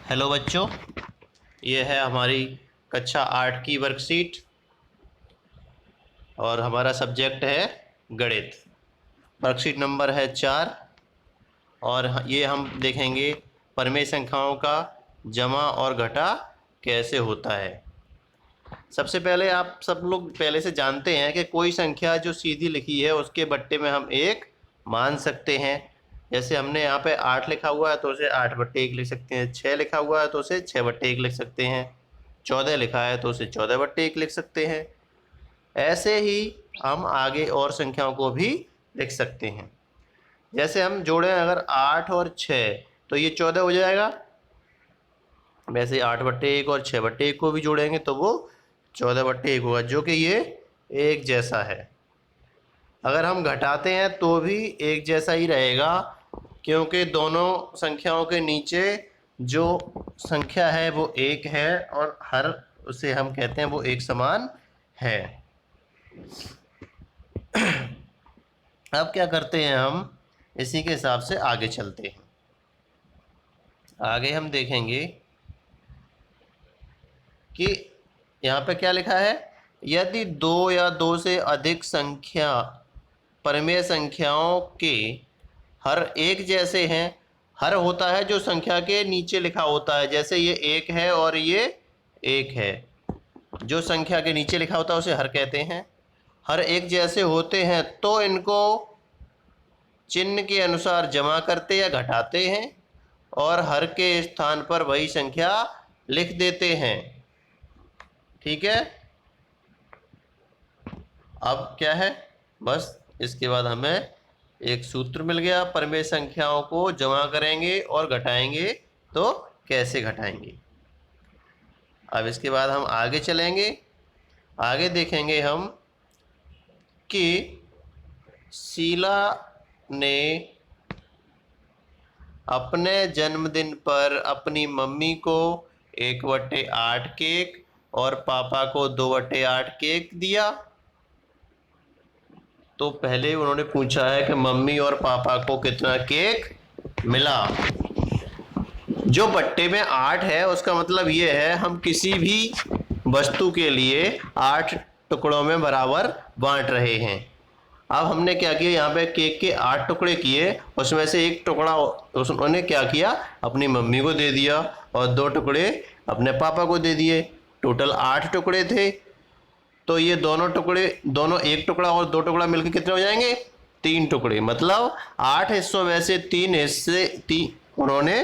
Hello बच्चों, ये है हमारी कक्षा 8 की वर्कशीट और हमारा सब्जेक्ट है गणित। वर्कशीट नंबर है 4 और ये हम देखेंगे परिमेय संख्याओं का जमा और घटा कैसे होता है। सबसे पहले आप सब लोग पहले से जानते हैं कि कोई संख्या जो सीधी लिखी है उसके बट्टे में हम 1 मान सकते हैं। जैसे हमने यहाँ पे 8 लिखा हुआ है तो उसे 8/1 लिख सकते हैं, 6 लिखा हुआ है तो उसे 6/1 लिख सकते हैं, 14 लिखा है तो उसे 14/1 लिख सकते हैं। ऐसे ही हम आगे और संख्याओं को भी लिख सकते हैं। जैसे हम जोड़ें अगर 8 और 6 तो ये 14 हो जाएगा। वैसे 8/1 और 6/1 को भी जोड़ेंगे तो वो 14/1 होगा, जो कि ये एक जैसा है। अगर हम घटाते हैं तो भी एक जैसा ही रहेगा, क्योंकि दोनों संख्याओं के नीचे जो संख्या है वो 1 है और हर उसे हम कहते हैं वो एक समान है। अब क्या करते हैं, हम इसी के हिसाब से आगे चलते हैं। आगे हम देखेंगे कि यहाँ पे क्या लिखा है। यदि 2 या 2 से अधिक संख्या परिमेय संख्याओं के हर एक जैसे हैं, हर होता है जो संख्या के नीचे लिखा होता है। जैसे ये 1 है और ये 1 है, जो संख्या के नीचे लिखा होता है उसे हर कहते हैं। हर एक जैसे होते हैं तो इनको चिन्ह के अनुसार जमा करते या घटाते हैं और हर के स्थान पर वही संख्या लिख देते हैं। ठीक है, अब क्या है, बस इसके बाद हमें एक सूत्र मिल गया। परिमेय संख्याओं को जमा करेंगे और घटाएंगे तो कैसे घटाएंगे। अब इसके बाद हम आगे चलेंगे। आगे देखेंगे हम कि शीला ने अपने जन्मदिन पर अपनी मम्मी को 1/8 केक और पापा को 2/8 केक दिया। तो पहले उन्होंने पूछा है कि मम्मी और पापा को कितना केक मिला। जो बट्टे में 8 है उसका मतलब ये है हम किसी भी वस्तु के लिए 8 टुकड़ों में बराबर बांट रहे हैं। अब हमने क्या किया, यहाँ पे केक के 8 टुकड़े किए, उसमें से एक टुकड़ा उन्होंने क्या किया, अपनी मम्मी को दे दिया और 2 टुकड़े अपने पापा को दे दिए। टोटल 8 टुकड़े थे। तो ये दोनों एक टुकड़ा और 2 टुकड़ा मिलकर कितने हो जाएंगे, 3 टुकड़े। मतलब 8 हिस्सों में से 3 हिस्से उन्होंने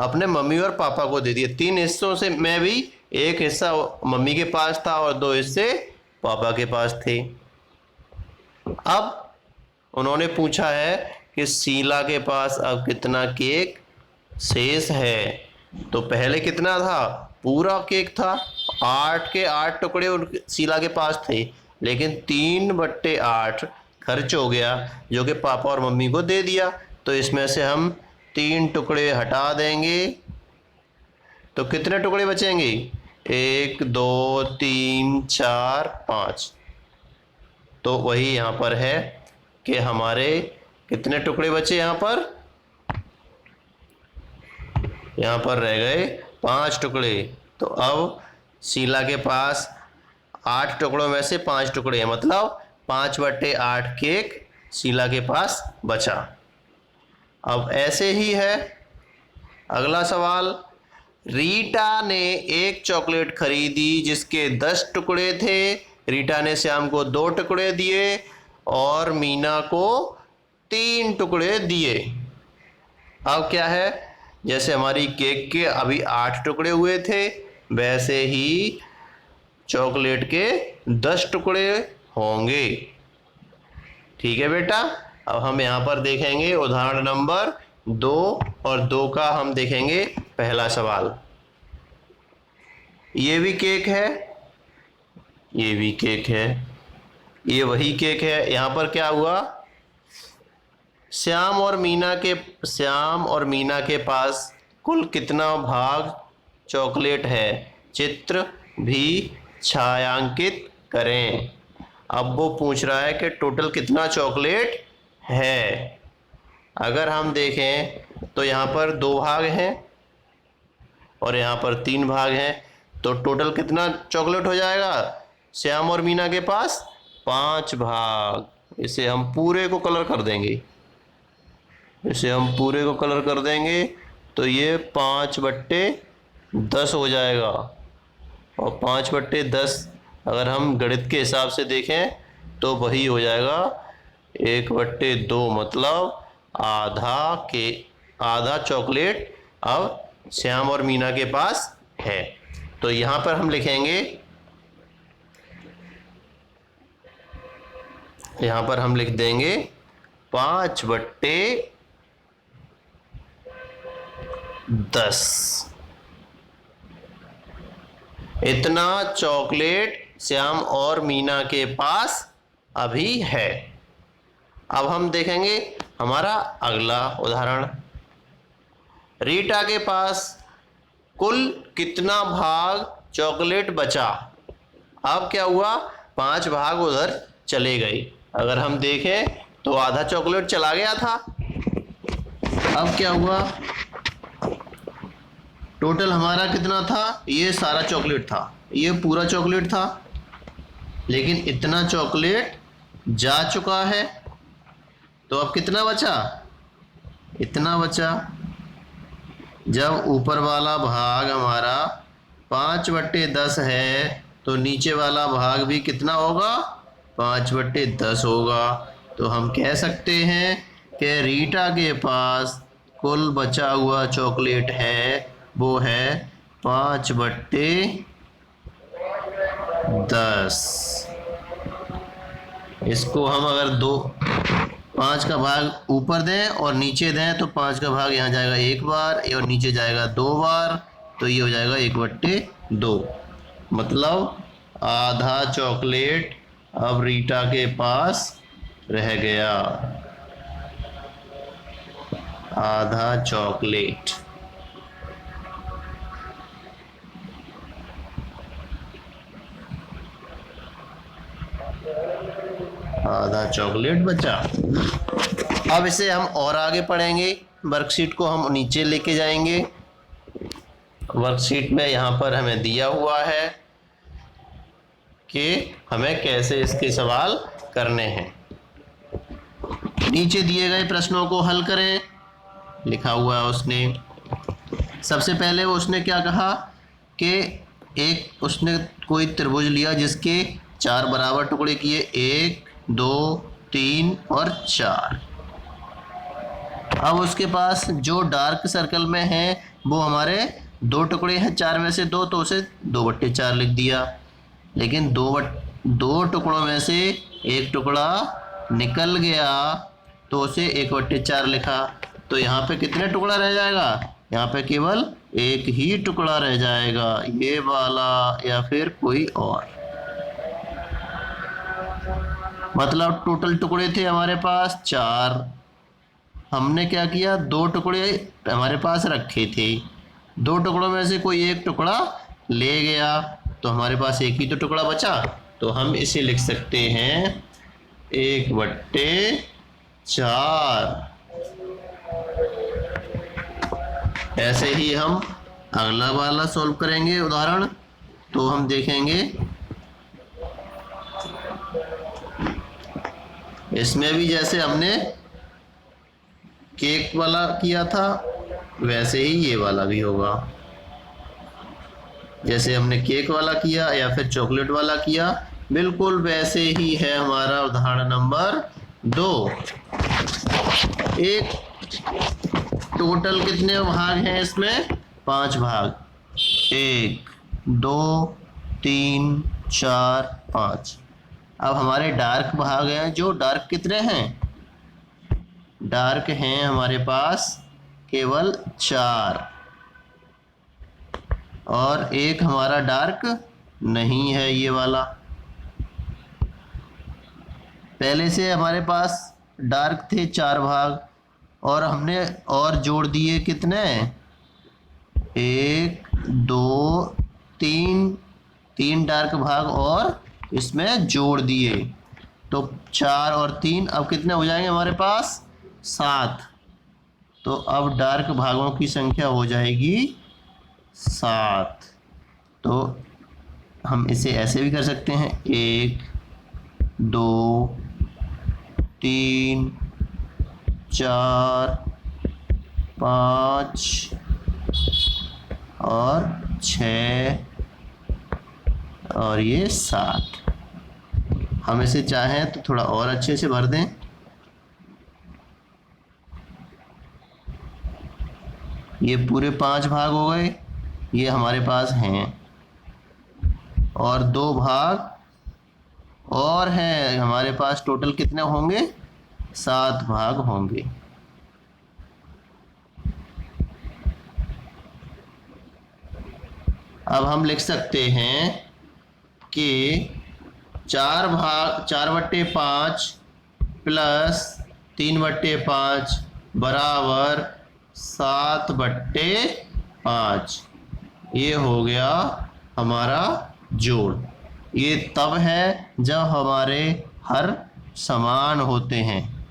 अपने मम्मी और पापा को दे दिए। 3 हिस्सों से में भी एक हिस्सा मम्मी के पास था और 2 हिस्से पापा के पास थे। अब उन्होंने पूछा है कि शीला के पास अब कितना केक शेष है। तो पहले कितना था, पूरा केक था, 8 के 8 टुकड़े शीला के पास थे, लेकिन 3/8 खर्च हो गया जो कि पापा और मम्मी को दे दिया। तो इसमें से हम 3 टुकड़े हटा देंगे तो कितने टुकड़े बचेंगे, 1 2 3 4 5। तो वही यहाँ पर है कि हमारे कितने टुकड़े बचे, यहाँ पर रह गए 5 टुकड़े। तो अब शीला के पास 8 टुकड़ों में से 5 टुकड़े हैं, मतलब 5/8 केक शीला के पास बचा। अब ऐसे ही है अगला सवाल। रीटा ने एक चॉकलेट खरीदी जिसके 10 टुकड़े थे। रीटा ने श्याम को 2 टुकड़े दिए और मीना को 3 टुकड़े दिए। अब क्या है, जैसे हमारी केक के अभी 8 टुकड़े हुए थे, वैसे ही चॉकलेट के 10 टुकड़े होंगे। ठीक है बेटा। अब हम यहाँ पर देखेंगे उदाहरण नंबर 2 और 2 का हम देखेंगे पहला सवाल। ये भी केक है, ये भी केक है, ये वही केक है। यहाँ पर क्या हुआ, श्याम और मीना के पास कुल कितना भाग चॉकलेट है, चित्र भी छायांकित करें। अब वो पूछ रहा है कि टोटल कितना चॉकलेट है। अगर हम देखें तो यहाँ पर 2 भाग हैं, और यहाँ पर 3 भाग हैं, तो टोटल कितना चॉकलेट हो जाएगा श्याम और मीना के पास? 5 भाग। इसे हम पूरे को कलर कर देंगे, इसे हम पूरे को कलर कर देंगे तो ये 5/10 हो जाएगा। और 5/10 अगर हम गणित के हिसाब से देखें तो वही हो जाएगा 1/2, मतलब आधा चॉकलेट अब श्याम और मीना के पास है। तो यहाँ पर हम लिखेंगे, यहाँ पर हम लिख देंगे 5/10। इतना चॉकलेट श्याम और मीना के पास अभी है। अब हम देखेंगे हमारा अगला उदाहरण। रीटा के पास कुल कितना भाग चॉकलेट बचा? अब क्या हुआ, 5 भाग उधर चले गए। अगर हम देखें तो आधा चॉकलेट चला गया था। अब क्या हुआ, टोटल हमारा कितना था? ये सारा चॉकलेट था, ये पूरा चॉकलेट था, लेकिन इतना चॉकलेट जा चुका है। तो अब कितना बचा? इतना बचा। जब ऊपर वाला भाग हमारा 5/10 है तो नीचे वाला भाग भी कितना होगा? 5/10 होगा। तो हम कह सकते हैं कि रीटा के पास कुल बचा हुआ चॉकलेट है वो है 5/10। इसको हम अगर 5 का भाग ऊपर दें और नीचे दें तो 5 का भाग यहाँ जाएगा 1 बार और नीचे जाएगा 2 बार, तो ये हो जाएगा 1/2। मतलब आधा चॉकलेट अब रीटा के पास रह गया, आधा चॉकलेट। आधा चॉकलेट बचा। अब इसे हम और आगे पढ़ेंगे। वर्कशीट को हम नीचे लेके जाएंगे। वर्कशीट में यहाँ पर हमें दिया हुआ है कि हमें कैसे इसके सवाल करने हैं। नीचे दिए गए प्रश्नों को हल करें, लिखा हुआ है उसने। सबसे पहले उसने क्या कहा कि उसने कोई त्रिभुज लिया जिसके 4 बराबर टुकड़े किए, 1, 2, 3 और 4। अब उसके पास जो डार्क सर्कल में है वो हमारे 2 टुकड़े हैं, 4 में से 2, तो उसे 2/4 लिख दिया। लेकिन 2 टुकड़ों में से एक टुकड़ा निकल गया तो उसे 1/4 लिखा। तो यहाँ पे कितने टुकड़ा रह जाएगा? यहाँ पे केवल एक ही टुकड़ा रह जाएगा, ये वाला या फिर कोई और। मतलब टोटल टुकड़े थे हमारे पास 4। हमने क्या किया, 2 टुकड़े हमारे पास रखे थे, 2 टुकड़ों में से कोई एक टुकड़ा ले गया तो हमारे पास एक ही तो टुकड़ा बचा। तो हम इसे लिख सकते हैं 1/4। ऐसे ही हम अगला वाला सॉल्व करेंगे उदाहरण। तो हम देखेंगे इसमें भी जैसे हमने केक वाला किया था वैसे ही ये वाला भी होगा। जैसे हमने केक वाला किया या फिर चॉकलेट वाला किया, बिल्कुल वैसे ही है हमारा उदाहरण नंबर 2। एक टोटल कितने भाग हैं इसमें? 5 भाग, 1, 2, 3, 4, 5। अब हमारे डार्क भाग हैं, जो डार्क कितने हैं? डार्क हैं हमारे पास केवल 4, और एक हमारा डार्क नहीं है, ये वाला। पहले से हमारे पास डार्क थे 4 भाग और हमने और जोड़ दिए कितने? 1, 2, 3 डार्क भाग और इसमें जोड़ दिए, तो 4 और 3 अब कितने हो जाएंगे हमारे पास? 7। तो अब डार्क भागों की संख्या हो जाएगी 7। तो हम इसे ऐसे भी कर सकते हैं, 1 2 3 4 5 और 6 और ये 7। हम इसे चाहें तो थोड़ा और अच्छे से भर दें। ये पूरे 5 भाग हो गए, ये हमारे पास हैं, और 2 भाग और हैं हमारे पास। टोटल कितने होंगे? 7 भाग होंगे। अब हम लिख सकते हैं कि 4/5 प्लस 3/5 बराबर 7/5। ये हो गया हमारा जोड़। ये तब है जब हमारे हर समान होते हैं।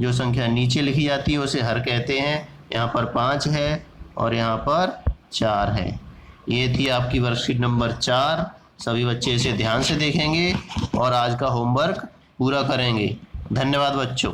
जो संख्या नीचे लिखी जाती है उसे हर कहते हैं। यहाँ पर 5 है और यहाँ पर 4 है। ये थी आपकी वर्कशीट नंबर 4। सभी बच्चे इसे ध्यान से देखेंगे और आज का होमवर्क पूरा करेंगे। धन्यवाद बच्चों।